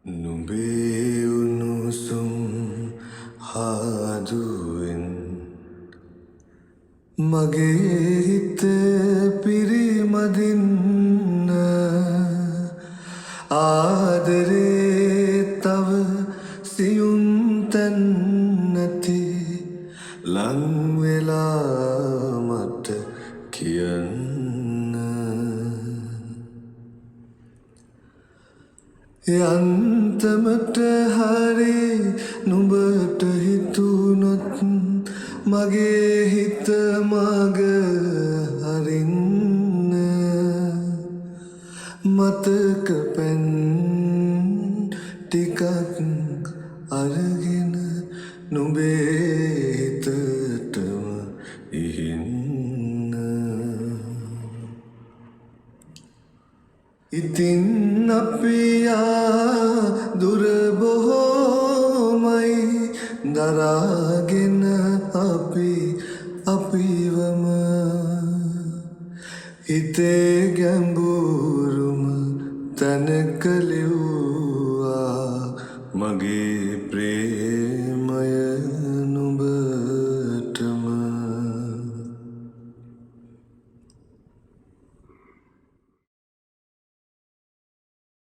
නුඹේ උණුසුම් හාදුවෙන් මගේ හිත පිරිමදින්න ආදරේ තව සියුම් තැන් නැති ලං වෙලා මට කියන්න යන්තමට හරි නුඹට හිතුනොත් මගේ හිත මග හරින්න මතක පැන් ටිකක් අරගෙන නුඹේ හිතටම ඉහින්න ඉතින් අපි දුර බොහෝමයි දරාගෙන අපිවම හිතේ ගැඹුරුම තැනක ලිව්